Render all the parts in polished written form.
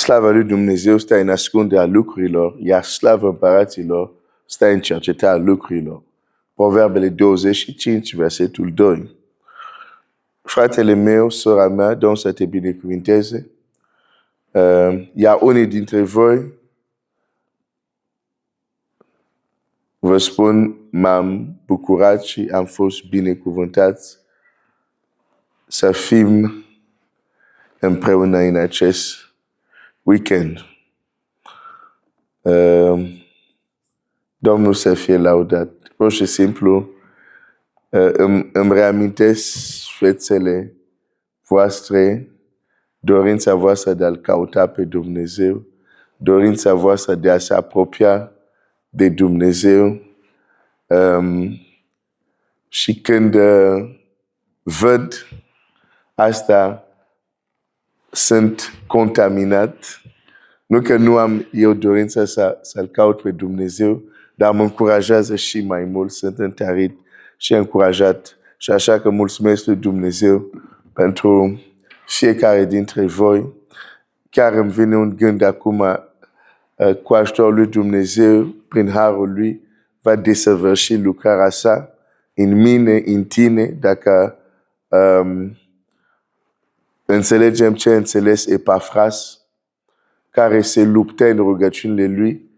Slavă lui Dumnezeu stă în ascunderea lucrurilor, iar slavă împăraților stă în cercetarea lucrurilor. Proverbele 25, versetul 2. Fratele meu, sora mea, Domnul să te binecuvinteze. Iar unii dintre voi, vă spun, m-am bucurat și am fost binecuvântați să fim împreună în acest weekend. Domnul să fie laudat. Pur și simplu, îmi reamintesc fețele voastre, dorința voastră de a-L cauta pe Dumnezeu, dorința voastră de a se apropia de Dumnezeu. Și când văd asta, sunt contaminat. Nu că nu am eu dorința să-L caut pe Dumnezeu, dar mă încurajează și mai mult, sunt întărit și încurajat. Și așa că mulțumesc lui Dumnezeu pentru fiecare dintre voi. Chiar îmi vine un gând acum, cu ajutorul lui Dumnezeu, prin harul lui, va desăvârși lucrarea sa în mine, în tine, dacă înțelegem ce a înțeles Epafras, care se luptă în rugăciunile lui,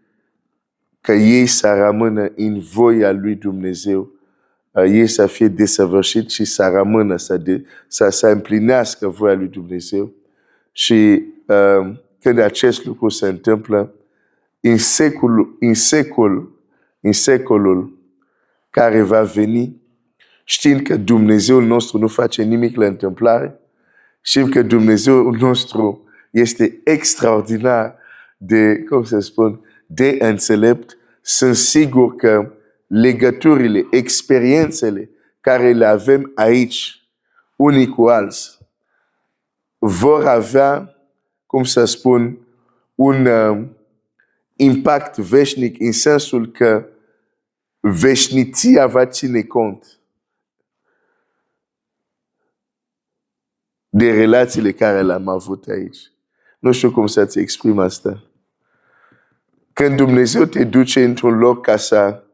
că ei să rămână în voia lui Dumnezeu, ei să fie desăvârșit și să rămână, să împlinească voia lui Dumnezeu. Și când acest lucru se întâmplă, în secolul care va veni, știind că Dumnezeul nostru nu face nimic la întâmplare, știm că Dumnezeul nostru este extraordinar de, de înțelept, sunt sigur că legăturile, experiențele care le avem aici, unii cu alții, vor avea, un impact veșnic, în sensul că veșnicia va ține cont de relațiile care le-am avut aici. Nu știu cum să-ți exprim asta. Când Dumnezeu te duce într-un loc ca să-L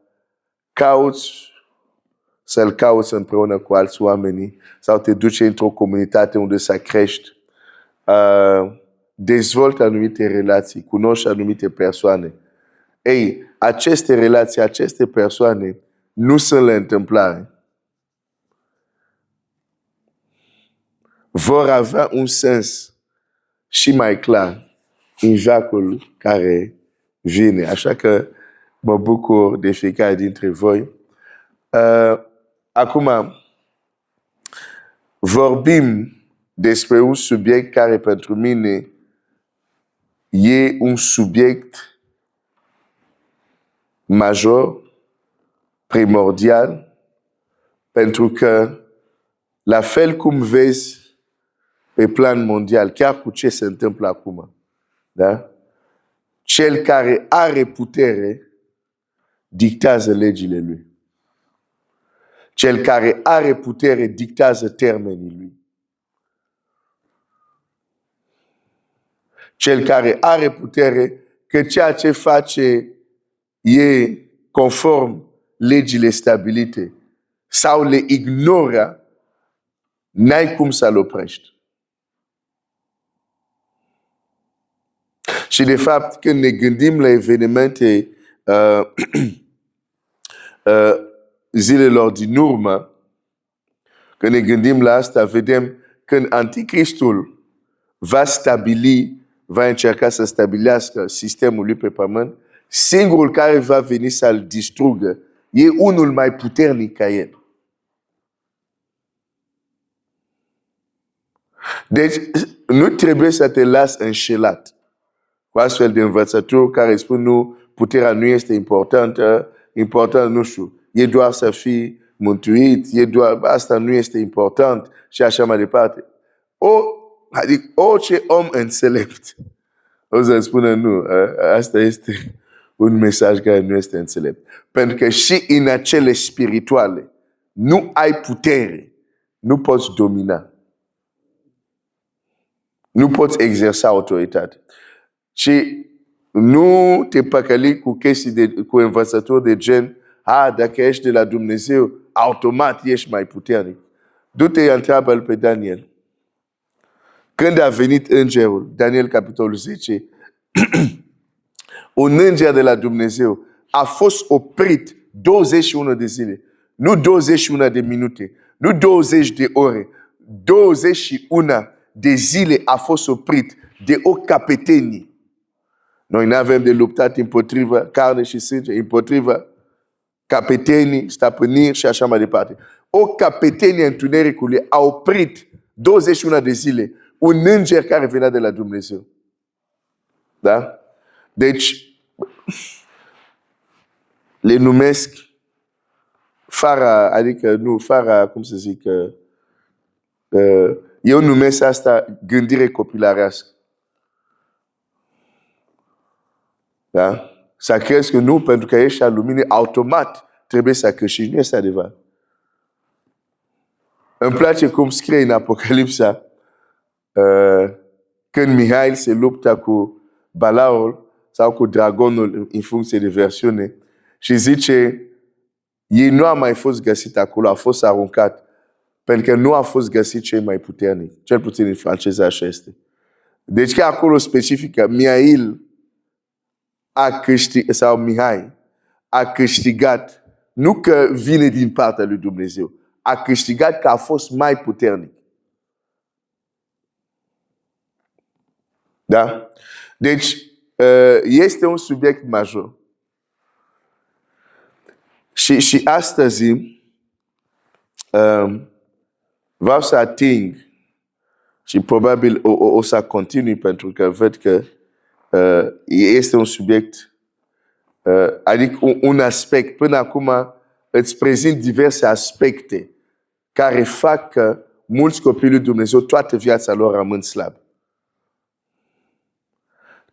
cauți împreună cu alți oameni, sau te duce într-o comunitate unde să crești, dezvoltă anumite relații, cunoști anumite persoane. Ei, aceste relații, aceste persoane nu sunt la întâmplare. Vor avea un sens și mai clar în veacul care vine. Așa că mă bucur de fiecare dintre voi. Acum, vorbim despre un subiect care pentru mine e un subiect major, primordial, pentru că, la fel cum vezi pe plan mondial, chiar cu ce se întâmplă acum, da? Cel care are putere dictează legile lui. Cel care are putere dictează termenii lui. Cel care are putere, că ceea ce face e conform legile stabilite sau le ignoră, n-ai cum să-l oprești. Și de fapt, când ne gândim la evenimente zilelor din urmă, când ne gândim la asta, vedem când Anticristul va încerca să stabilească sistemul lui pe pământ, singurul care va veni să-l distrugă e unul mai puternic ca el. Deci, nu trebuie să te lași înșelat cu astfel de învățături care spun nu, puterea nu este importantă, important, nu știu, e doar să fii mântuit, asta nu este important și așa mai departe. Adică orice om înțelept o să spună nu, asta este un mesaj care nu este înțelept. Pentru că și în acele spirituale nu ai putere, nu poți domina. Nu poți exersa autoritate. Și nu te păcăli cu chestii cu învățături de gen, dacă ești de la Dumnezeu, automat ești mai puternic. Du-te, întreabă-l pe Daniel. Când a venit îngerul, Daniel capitolul 10, un înger de la Dumnezeu a fost oprit 21 de zile. Nu 21 de minute, nu 20 de ore, 21 de zile a fost oprit de o capetenie. Noi nu avem de luptat împotriva carne și sânge, împotriva capetenii, stăpâniri și așa mai departe. O capetenie întunericului a oprit 21 de zile un înger care venea de la Dumnezeu. Da? Deci, le numesc fara, adică nu, fara, cum să zic, eu numesc asta gândire copilarească. Da? Să crezi că nu, pentru că ești al luminii, automat trebuie să câștigi. Nu este adevărat. Îmi place cum scrie în Apocalipsa când Mihail se luptă cu Balaul sau cu dragonul în funcție de versiune și zice, ei nu a mai fost găsit acolo, a fost aruncat pentru că nu a fost găsit cei mai puternici. Cel puțin în franceză așa este. Deci că acolo specifică, Mihail a câștigat, sau Mihai a câștigat, nu că vine din partea lui Dumnezeu, a câștigat că a fost mai puternic. Da? Deci, este un subiect major. Și astăzi vreau să ating și probabil o să continui pentru că văd că este un subiect, adică un aspect. Până acum îți prezint diverse aspecte care fac că mulți copii lui Dumnezeu, toată viața lor rămân slabi.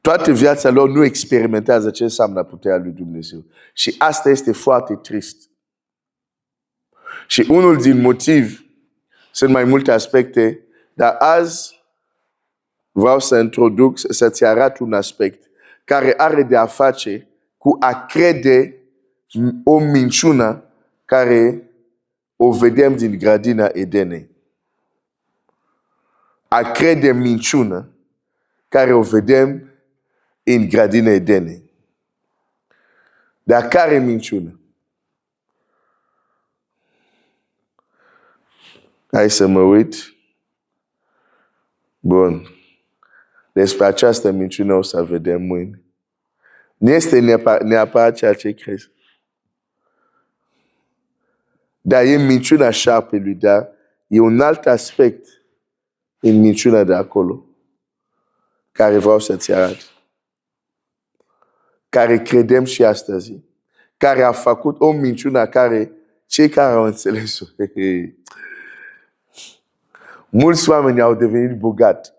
Toată viața lor nu experimentează ce înseamnă puterea lui Dumnezeu. Și asta este foarte trist. Și unul din motiv, sunt mai multe aspecte, dar azi vreau să introduc, să-ți arăt un aspect care are de a face cu a crede o minciună care o vedem din grădina Edenei. A crede minciună care o vedem în grădina Edenei. Dar care minciună? Hai să mă uit. Bun. Despre această minciună o să vedem mâine. Nu este neapărat ceea ce crezi. Dar e minciuna șarpelui, dar e un alt aspect în minciuna de acolo care vreau să-ți arăt. Care credem și astăzi. Care a făcut o minciună care cei care au înțeles-o. Mulți oameni au devenit bogați.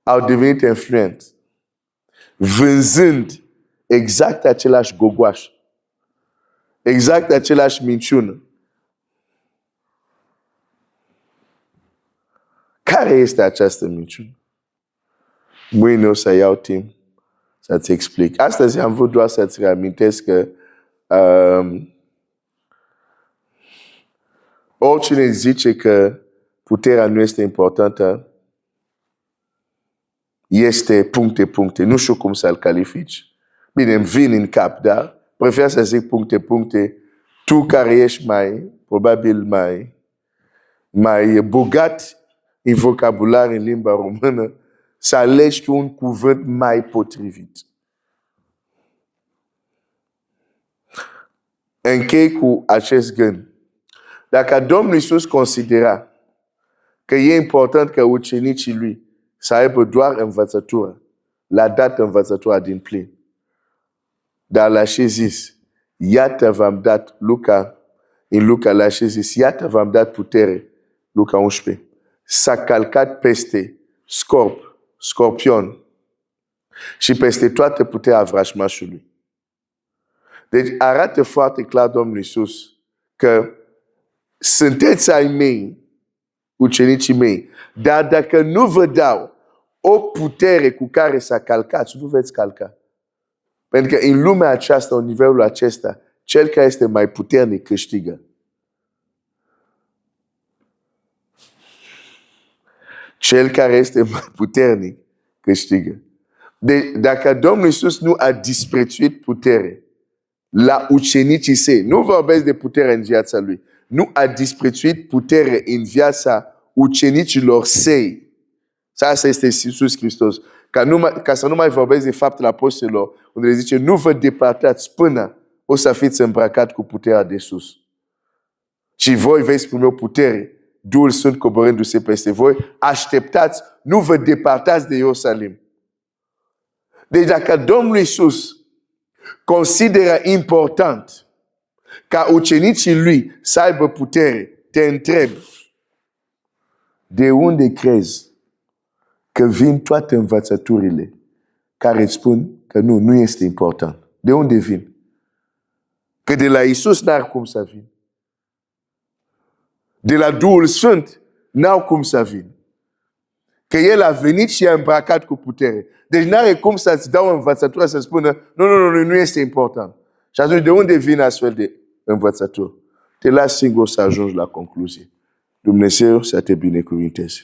Au devenit influenți. Vânzând exact același gogoaș. Exact același minciună. Care este această minciună? Mâine o să iau timp să-ți explic. Astăzi am vrut doar să-ți reamintesc că oricine zice că puterea nu este importantă, este puncte. Nu știu cum să-l califici. Bine, îmi vin în cap, dar prefer să zic puncte. Tu care ești probabil mai bogat în vocabular în limba română, să alegi tu un cuvânt mai potrivit. Închei cu acest gând. Dacă Domnul Iisus considera că e important ca ucenicii lui să aibă doar învățătură, l-a dat învățătura din plin. Dar l-a și zis, iată v-am dat, în Luca l-a și zis, iată v-am dat putere, Luca 11, s-a calcat peste scorpion și peste toată puterea vrăjmașului. Deci arată foarte clar Domnul Iisus că sunteți ai mei, ucenicii mei, dar dacă nu vă dau o putere cu care s-a calcat, nu veți calca. Pentru că în lumea aceasta, în nivelul acesta, cel care este mai puternic câștigă. Cel care este mai puternic câștigă. Dacă Domnul Iisus nu a disprețuit putere la ucenicii săi, nu vorbesc de putere în viața lui, nu a disprețuit putere în viața ucenicilor săi. Asta este Iisus Hristos. Ca să nu mai vorbesc de faptul apostolilor, unde le zice, nu vă departați până o să fiți îmbrăcat cu puterea de sus. Și voi veți primi o putere, Duhul Sfânt coborându-se peste voi, așteptați, nu vă departați de Ierusalim. Deci dacă Domnul Iisus consideră important ca ucenicii lui să aibă putere, te întreb, de unde crezi că vin toate învățăturile care îți spun că nu este important? De unde vin? Că de la Iisus n-ar cum să vin. De la Duhul Sfânt n-au cum să vin. Că El a venit și a îmbrăcat cu putere. Deci n-are cum să-ți dau învățătura să spună nu este important. Și atunci de unde vin astfel de învățături? Te las singur să ajungi la concluzie. Dumnezeu să te binecuvinteze.